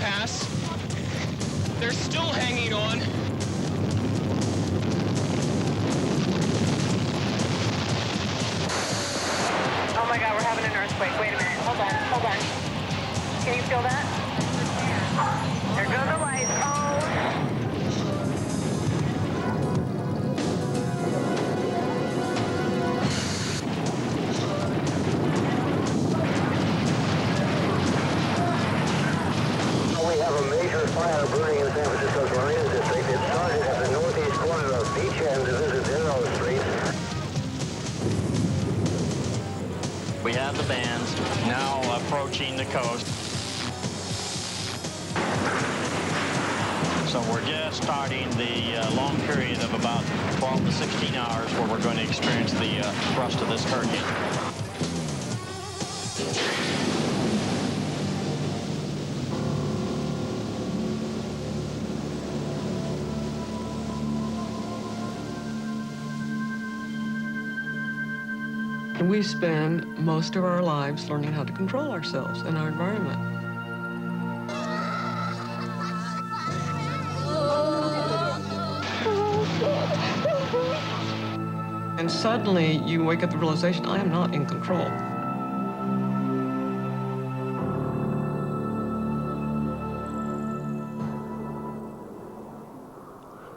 overpass. They're still hanging on. Oh my God, we're having an earthquake. Wait a minute. Hold on, hold on. Can you feel that? There goes the lights. Oh. We have a major fire burning in San Francisco's Marina District. It started at the northeast corner of Beach End to visit Dinro Street. We have the bands now approaching the coast. So we're just starting the long period of about 12 to 16 hours where we're going to experience the thrust of this hurricane. We spend most of our lives learning how to control ourselves and our environment. And suddenly you wake up to the realization, I am not in control.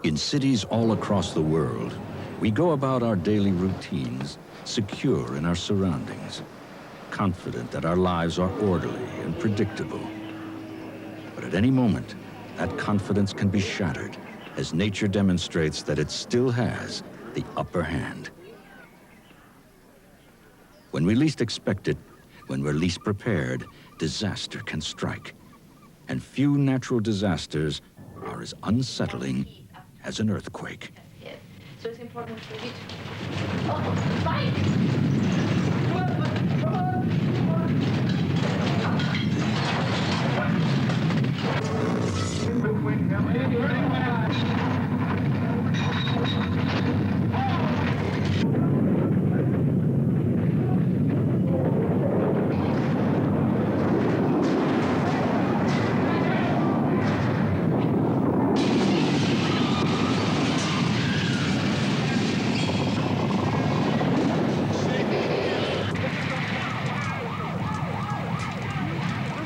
In cities all across the world, we go about our daily routines, secure in our surroundings, confident that our lives are orderly and predictable. But at any moment, that confidence can be shattered as nature demonstrates that it still has the upper hand. When we least expect it, when we're least prepared, disaster can strike. And few natural disasters are as unsettling as an earthquake. So it's important for you to... Oh, fight!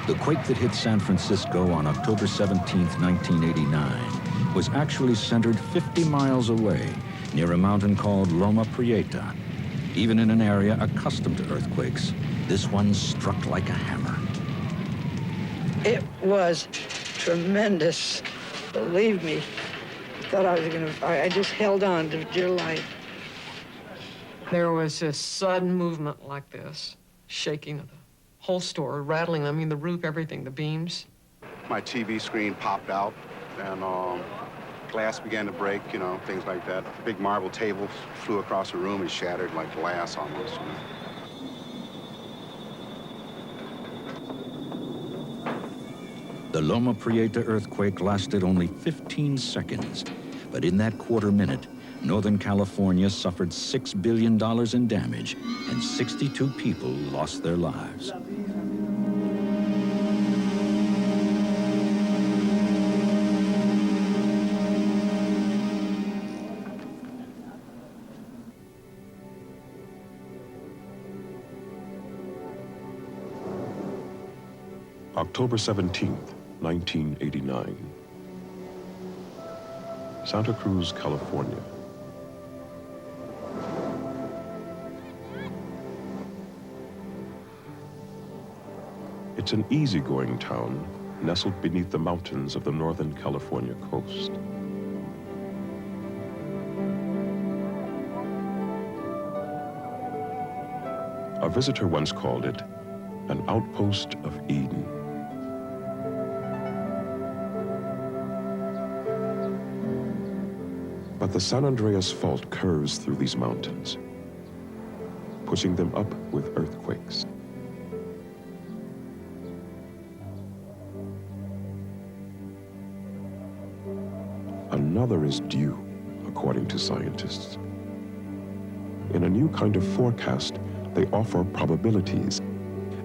The quake that hit San Francisco on October 17, 1989, was actually centered 50 miles away near a mountain called Loma Prieta. Even in an area accustomed to earthquakes, this one struck like a hammer. It was tremendous, believe me. Thought I was I just held on to dear life. There was this sudden movement like this, shaking of the whole store, rattling, I mean, the roof, everything, the beams. My TV screen popped out, and glass began to break, you know, things like that. A big marble table flew across the room and shattered like glass almost, you know. The Loma Prieta earthquake lasted only 15 seconds, but in that quarter minute, Northern California suffered $6 billion in damage, and 62 people lost their lives. October 17th, 1989. Santa Cruz, California. It's an easygoing town nestled beneath the mountains of the Northern California coast. A visitor once called it an outpost of Eden. But the San Andreas Fault curves through these mountains, pushing them up with earthquakes. Another is due, according to scientists. In a new kind of forecast, they offer probabilities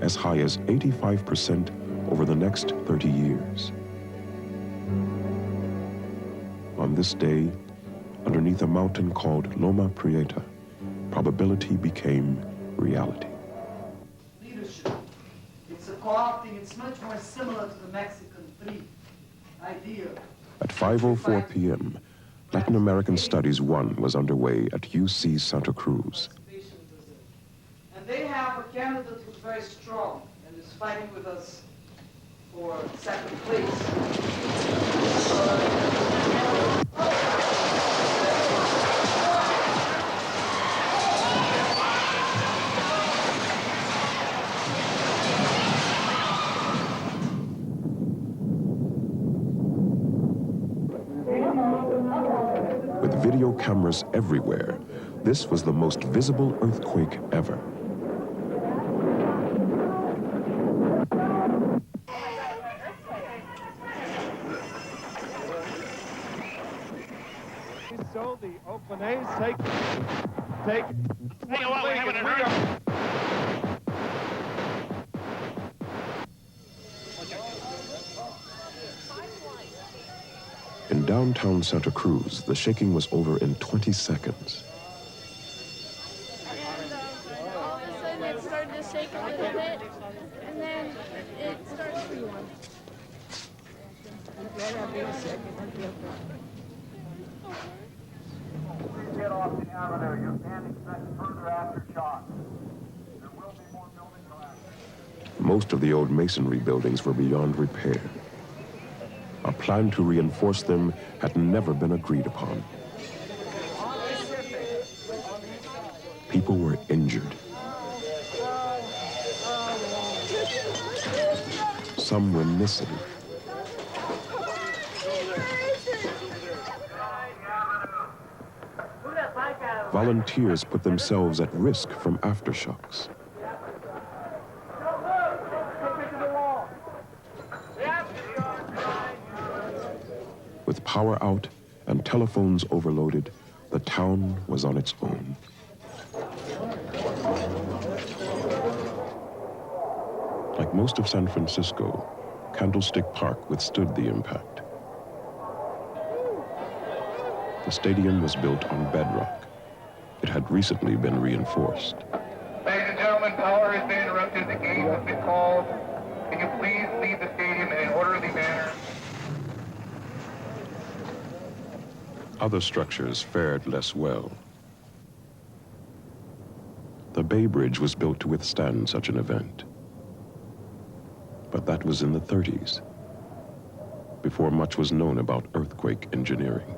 as high as 85% over the next 30 years. on this day, underneath a mountain called Loma Prieta, probability became reality. Leadership. It's a co-opting. It's much more similar to the Mexican three idea. At 5:04 p.m., Latin American Studies 1 was underway at UC Santa Cruz. And they have a candidate who's very strong and is fighting with us for second place. With video cameras everywhere, this was the most visible earthquake ever. So the Oakland A's take. Hey, well, we're having an earthquake. In downtown Santa Cruz, the shaking was over in 20 seconds. And all of a sudden it started to shake a little bit, and then it started to warm. Get off the avenue. You can't expect further aftershocks. There will be more building collapse. Most of the old masonry buildings were beyond repair. A plan to reinforce them had never been agreed upon. People were injured. Some were missing. Volunteers put themselves at risk from aftershocks. With power out and telephones overloaded, the town was on its own. Like most of San Francisco, Candlestick Park withstood the impact. The stadium was built on bedrock. It had recently been reinforced. Ladies and gentlemen, power has been interrupted. The game has been called. Can you please leave the stadium in an orderly manner? Other structures fared less well. The Bay Bridge was built to withstand such an event. But that was in the 30s, before much was known about earthquake engineering.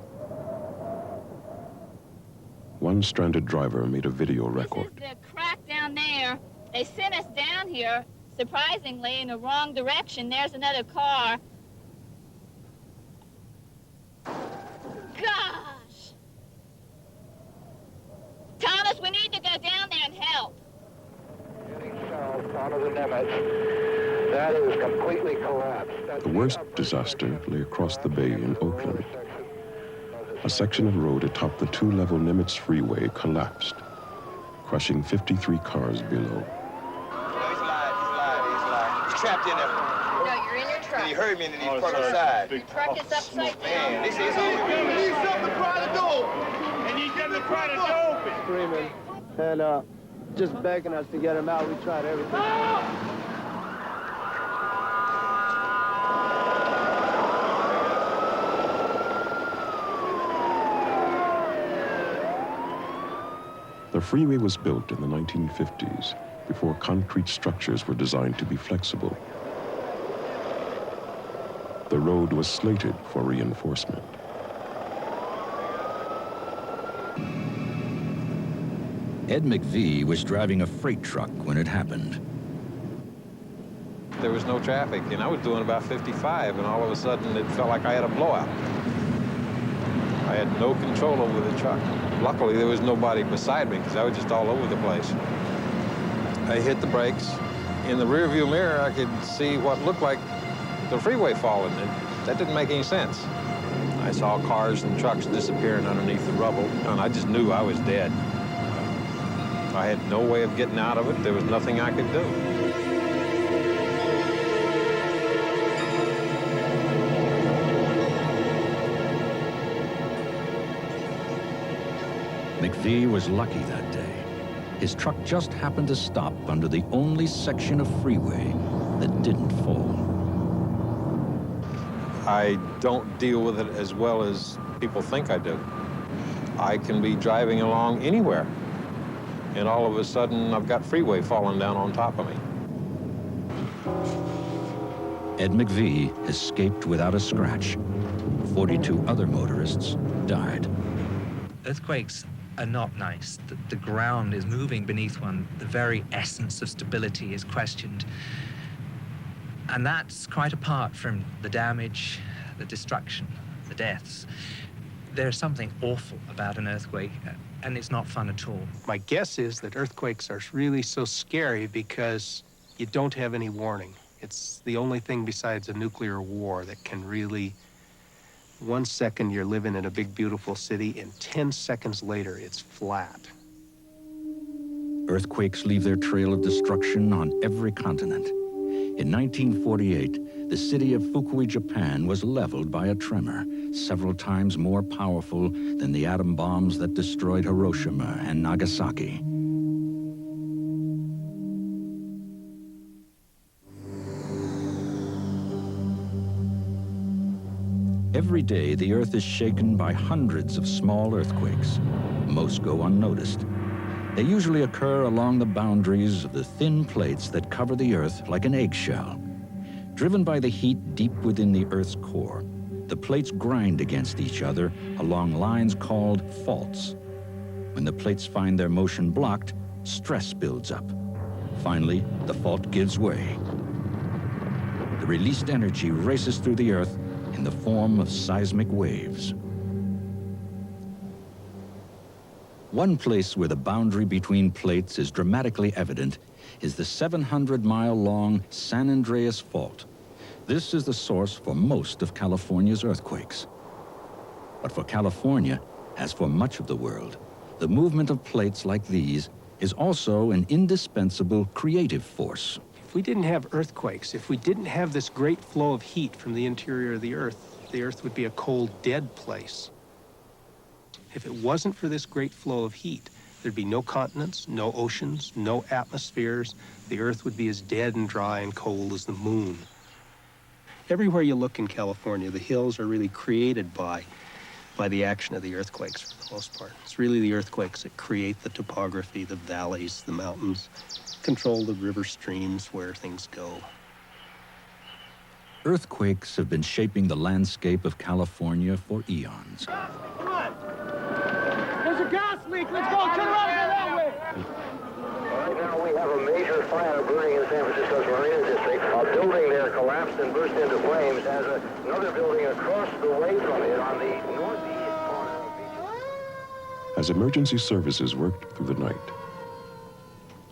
One stranded driver made a video record. This is the crack down there. They sent us down here, surprisingly, in the wrong direction. There's another car. Gosh! Thomas, we need to go down there and help. Heading south onto the Nemes. That is completely collapsed. The worst disaster lay across the bay in Oakland. A section of road atop the two-level Nimitz Freeway collapsed, crushing 53 cars below. He's alive. He's trapped in there. No, you're in your truck. He heard me and then he parked aside. Your truck is upside down. Man, this is all we need something to pry the door. And you got to pry the door open. Screaming and just begging us to get him out. We tried everything. The freeway was built in the 1950s, before concrete structures were designed to be flexible. The road was slated for reinforcement. Ed McVie was driving a freight truck when it happened. There was no traffic, and I was doing about 55, and all of a sudden it felt like I had a blowout. I had no control over the truck. Luckily, there was nobody beside me because I was just all over the place. I hit the brakes. In the rearview mirror, I could see what looked like the freeway falling. That didn't make any sense. I saw cars and trucks disappearing underneath the rubble, and I just knew I was dead. I had no way of getting out of it. There was nothing I could do. McVie was lucky that day. His truck just happened to stop under the only section of freeway that didn't fall. I don't deal with it as well as people think I do. I can be driving along anywhere, and all of a sudden I've got freeway falling down on top of me. Ed McVie escaped without a scratch. 42 other motorists died. Earthquakes are not nice. The ground is moving beneath one. The very essence of stability is questioned. And that's quite apart from the damage, the destruction, the deaths. There's something awful about an earthquake, and it's not fun at all. My guess is that earthquakes are really so scary because you don't have any warning. It's the only thing besides a nuclear war that can really, 1 second you're living in a big, beautiful city, and 10 seconds later, it's flat. Earthquakes leave their trail of destruction on every continent. In 1948, the city of Fukui, Japan was leveled by a tremor, several times more powerful than the atom bombs that destroyed Hiroshima and Nagasaki. Every day, the Earth is shaken by hundreds of small earthquakes. Most go unnoticed. They usually occur along the boundaries of the thin plates that cover the Earth like an eggshell. Driven by the heat deep within the Earth's core, the plates grind against each other along lines called faults. When the plates find their motion blocked, stress builds up. Finally, the fault gives way. The released energy races through the Earth in the form of seismic waves. One place where the boundary between plates is dramatically evident is the 700-mile-long San Andreas Fault. This is the source for most of California's earthquakes. But for California, as for much of the world, the movement of plates like these is also an indispensable creative force. If we didn't have earthquakes, if we didn't have this great flow of heat from the interior of the Earth would be a cold, dead place. If it wasn't for this great flow of heat, there'd be no continents, no oceans, no atmospheres. The Earth would be as dead and dry and cold as the moon. Everywhere you look in California, the hills are really created by the action of the earthquakes for the most part. It's really the earthquakes that create the topography, the valleys, the mountains, control the river streams where things go. Earthquakes have been shaping the landscape of California for eons. Come on! There's a gas leak! Let's go! Turn around and go that way! Right now we have a major fire burning in San Francisco's Marina District. A building there collapsed and burst into flames as another building across the way from it on the northeast corner of Beach. As emergency services worked through the night,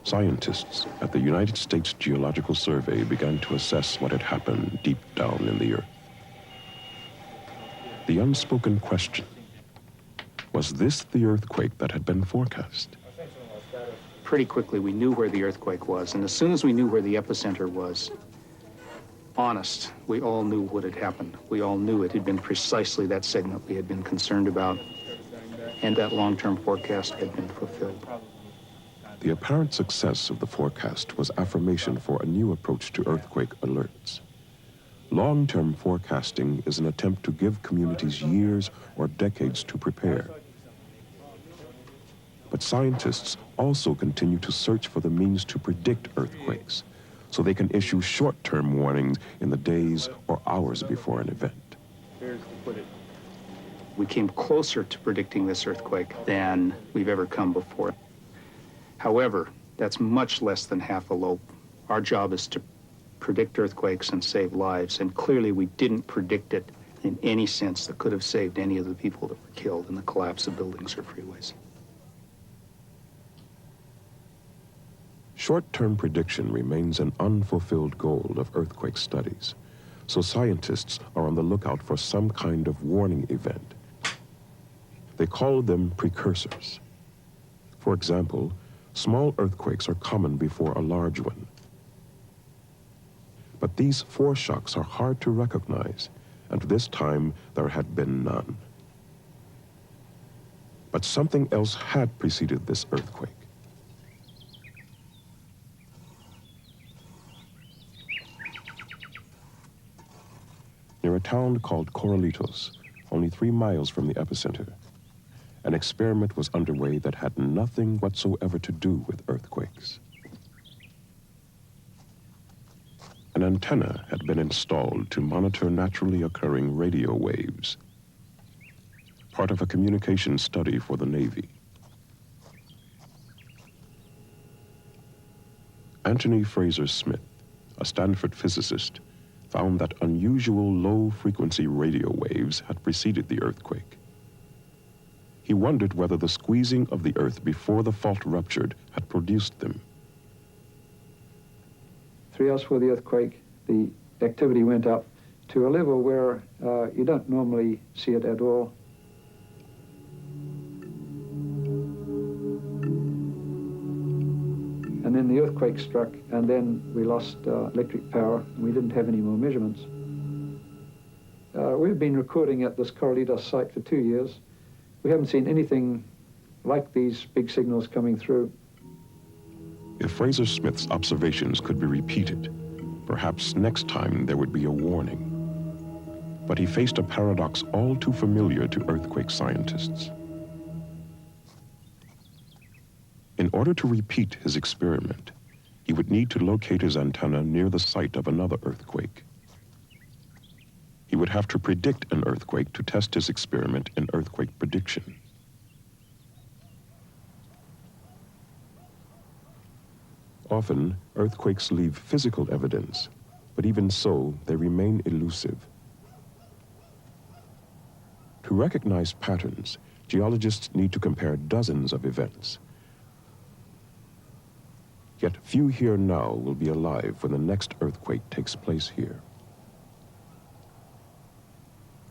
scientists at the United States Geological Survey began to assess what had happened deep down in the Earth. The unspoken question, was this the earthquake that had been forecast? Pretty quickly, we knew where the earthquake was, and as soon as we knew where the epicenter was, honest, we all knew what had happened. We all knew it had been precisely that segment we had been concerned about, and that long-term forecast had been fulfilled. The apparent success of the forecast was affirmation for a new approach to earthquake alerts. Long-term forecasting is an attempt to give communities years or decades to prepare. But scientists also continue to search for the means to predict earthquakes, so they can issue short-term warnings in the days or hours before an event. We came closer to predicting this earthquake than we've ever come before. However, that's much less than half a loaf. Our job is to predict earthquakes and save lives, and clearly we didn't predict it in any sense that could have saved any of the people that were killed in the collapse of buildings or freeways. Short-term prediction remains an unfulfilled goal of earthquake studies, so scientists are on the lookout for some kind of warning event. They call them precursors. For example, small earthquakes are common before a large one. But these foreshocks are hard to recognize, and this time there had been none. But something else had preceded this earthquake. Near a town called Corralitos, only 3 miles from the epicenter, an experiment was underway that had nothing whatsoever to do with earthquakes. An antenna had been installed to monitor naturally occurring radio waves, part of a communication study for the Navy. Anthony Fraser Smith, a Stanford physicist, found that unusual low-frequency radio waves had preceded the earthquake. He wondered whether the squeezing of the Earth before the fault ruptured had produced them. 3 hours before the earthquake, the activity went up to a level where you don't normally see it at all. And then the earthquake struck, and then we lost electric power, and we didn't have any more measurements. We've been recording at this Corralitos site for 2 years. We haven't seen anything like these big signals coming through. If Fraser Smith's observations could be repeated, perhaps next time there would be a warning. But he faced a paradox all too familiar to earthquake scientists. In order to repeat his experiment, he would need to locate his antenna near the site of another earthquake. He would have to predict an earthquake to test his experiment in earthquake prediction. Often, earthquakes leave physical evidence, but even so, they remain elusive. To recognize patterns, geologists need to compare dozens of events. Yet few here now will be alive when the next earthquake takes place here.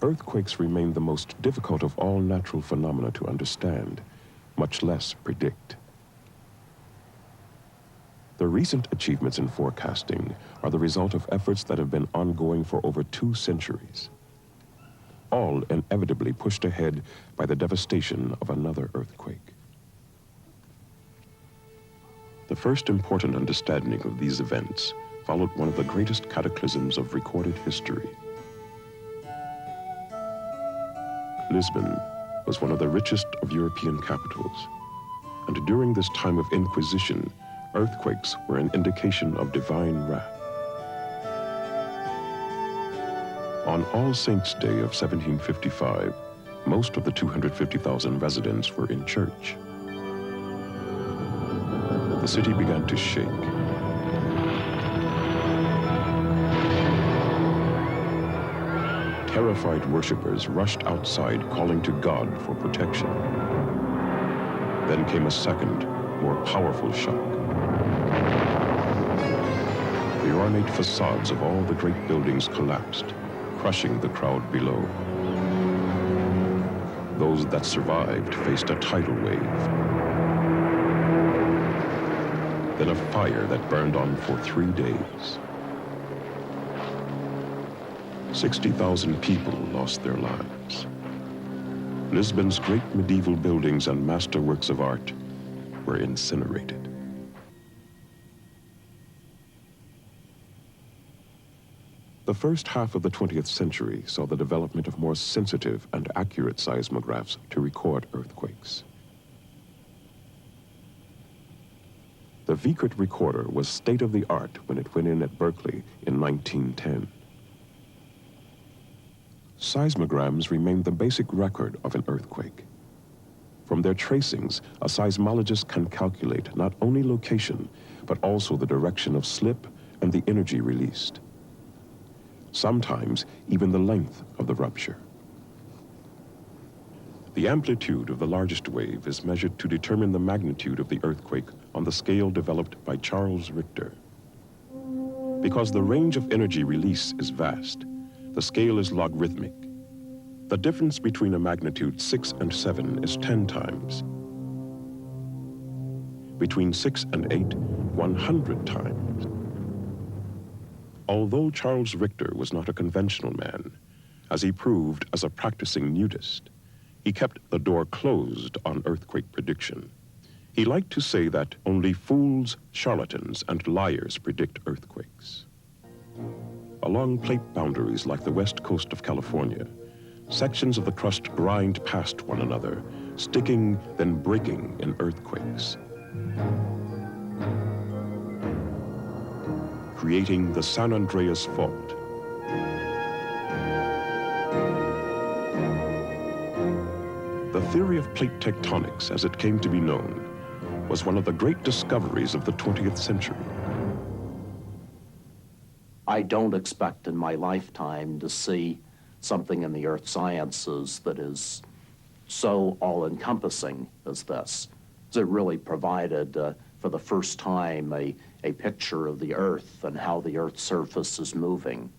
Earthquakes remain the most difficult of all natural phenomena to understand, much less predict. The recent achievements in forecasting are the result of efforts that have been ongoing for over 2 centuries, all inevitably pushed ahead by the devastation of another earthquake. The first important understanding of these events followed one of the greatest cataclysms of recorded history. Lisbon was one of the richest of European capitals, and during this time of Inquisition, earthquakes were an indication of divine wrath. On All Saints' Day of 1755, most of the 250,000 residents were in church. The city began to shake. Terrified worshippers rushed outside, calling to God for protection. Then came a second, more powerful shock. The ornate facades of all the great buildings collapsed, crushing the crowd below. Those that survived faced a tidal wave. Then a fire that burned on for 3 days. 60,000 people lost their lives. Lisbon's great medieval buildings and masterworks of art were incinerated. The first half of the 20th century saw the development of more sensitive and accurate seismographs to record earthquakes. The Vickert recorder was state-of-the-art when it went in at Berkeley in 1910. Seismograms remain the basic record of an earthquake. From their tracings, a seismologist can calculate not only location, but also the direction of slip and the energy released. Sometimes even the length of the rupture. The amplitude of the largest wave is measured to determine the magnitude of the earthquake on the scale developed by Charles Richter. Because the range of energy release is vast, the scale is logarithmic. The difference between a magnitude 6 and 7 is 10 times. Between 6 and 8, 100 times. Although Charles Richter was not a conventional man, as he proved as a practicing nudist, he kept the door closed on earthquake prediction. He liked to say that only fools, charlatans, and liars predict earthquakes. Along plate boundaries like the west coast of California, sections of the crust grind past one another, sticking, then breaking in earthquakes, creating the San Andreas Fault. The theory of plate tectonics, as it came to be known, was one of the great discoveries of the 20th century. I don't expect in my lifetime to see something in the earth sciences that is so all-encompassing as this. It really provided, for the first time, a picture of the earth and how the earth's surface is moving,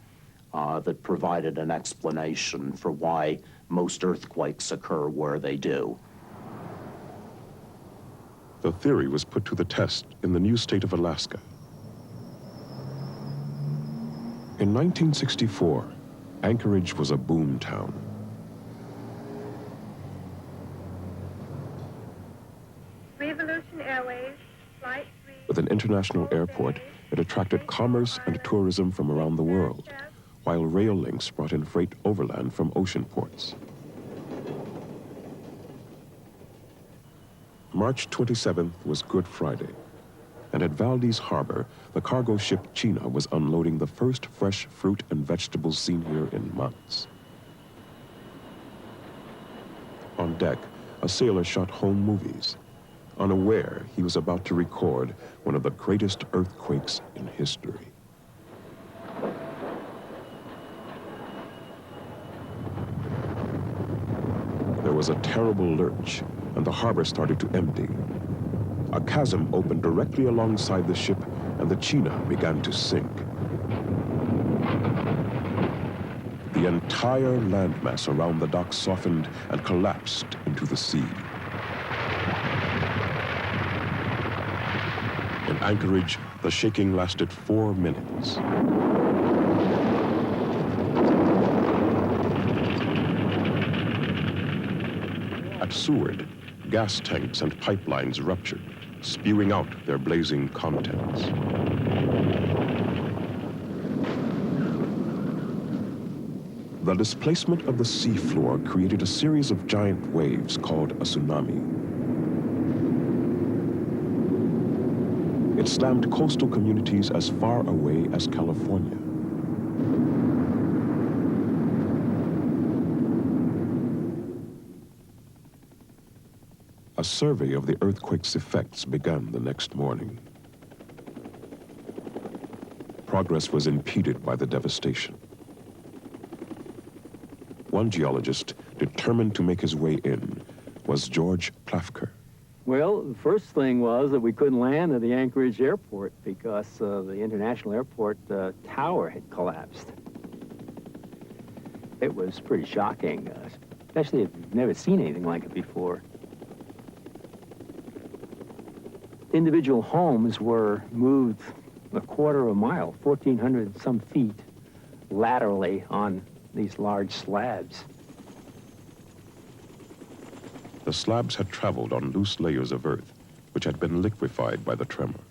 that provided an explanation for why most earthquakes occur where they do. The theory was put to the test in the new state of Alaska. In 1964, Anchorage was a boom town. Revolution Airways, Flight 3. With an international airport, it attracted commerce and tourism from around the world, while rail links brought in freight overland from ocean ports. March 27th was Good Friday, and at Valdez Harbor, the cargo ship China was unloading the first fresh fruit and vegetables seen here in months. On deck, a sailor shot home movies, unaware he was about to record one of the greatest earthquakes in history. There was a terrible lurch, and the harbor started to empty. A chasm opened directly alongside the ship, and the China began to sink. The entire landmass around the dock softened and collapsed into the sea. In Anchorage, the shaking lasted 4 minutes. At Seward, gas tanks and pipelines ruptured, spewing out their blazing contents. The displacement of the seafloor created a series of giant waves called a tsunami. It slammed coastal communities as far away as California. A survey of the earthquake's effects began the next morning. Progress was impeded by the devastation. One geologist, determined to make his way in, was George Plafker. Well, the first thing was that we couldn't land at the Anchorage airport because the international airport tower had collapsed. It was pretty shocking, especially if you've never seen anything like it before. Individual homes were moved a quarter of a mile, 1,400 some feet, laterally on these large slabs. The slabs had traveled on loose layers of earth, which had been liquefied by the tremor.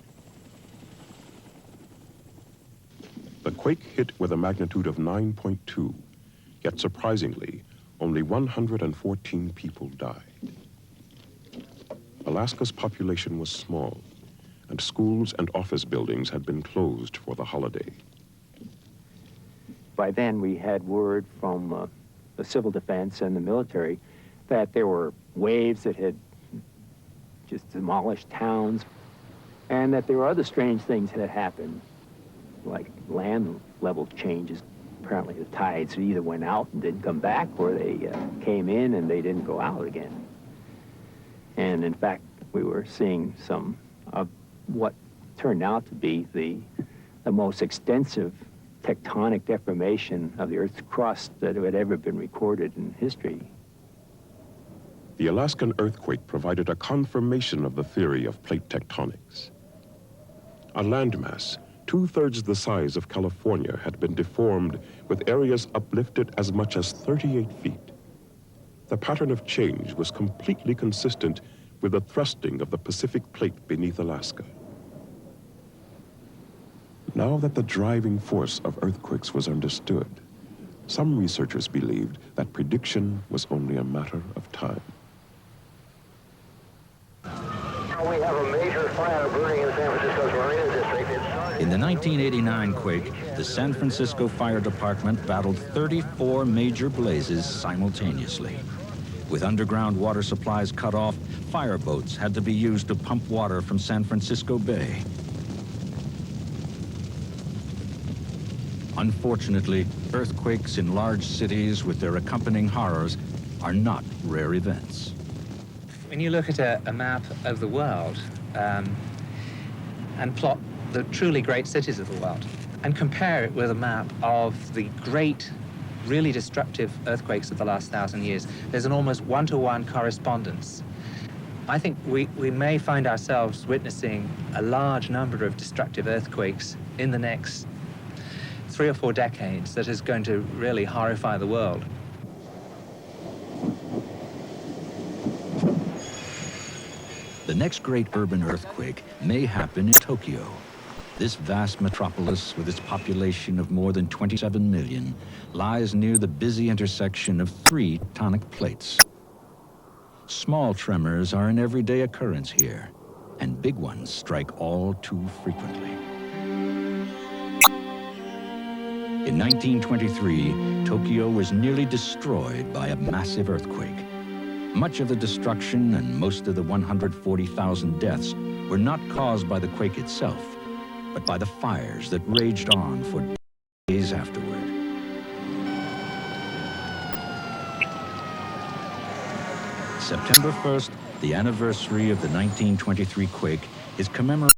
The quake hit with a magnitude of 9.2, yet surprisingly, only 114 people died. Alaska's population was small, and schools and office buildings had been closed for the holiday. By then, we had word from the civil defense and the military that there were waves that had just demolished towns, and that there were other strange things that had happened, like land level changes. Apparently, the tides either went out and didn't come back, or they came in and they didn't go out again. And in fact, we were seeing some of what turned out to be the most extensive tectonic deformation of the Earth's crust that had ever been recorded in history. The Alaskan earthquake provided a confirmation of the theory of plate tectonics. A landmass 2/3 the size of California had been deformed, with areas uplifted as much as 38 feet. the pattern of change was completely consistent with the thrusting of the Pacific Plate beneath Alaska. Now that the driving force of earthquakes was understood, some researchers believed that prediction was only a matter of time. We have a major fire burning in San Francisco's Marina District. In the 1989 quake, the San Francisco Fire Department battled 34 major blazes simultaneously. With underground water supplies cut off, fireboats had to be used to pump water from San Francisco Bay. Unfortunately, earthquakes in large cities with their accompanying horrors are not rare events. When you look at a map of the world and plot the truly great cities of the world and compare it with a map of the great, really destructive earthquakes of the last 1,000 years, there's an almost one-to-one correspondence. I think we may find ourselves witnessing a large number of destructive earthquakes in the next 3 or 4 decades that is going to really horrify the world. The next great urban earthquake may happen in Tokyo. This vast metropolis, with its population of more than 27 million, lies near the busy intersection of 3 tectonic plates. Small tremors are an everyday occurrence here, and big ones strike all too frequently. In 1923, Tokyo was nearly destroyed by a massive earthquake. Much of the destruction and most of the 140,000 deaths were not caused by the quake itself, but by the fires that raged on for days afterward. September 1st, the anniversary of the 1923 quake, is commemorated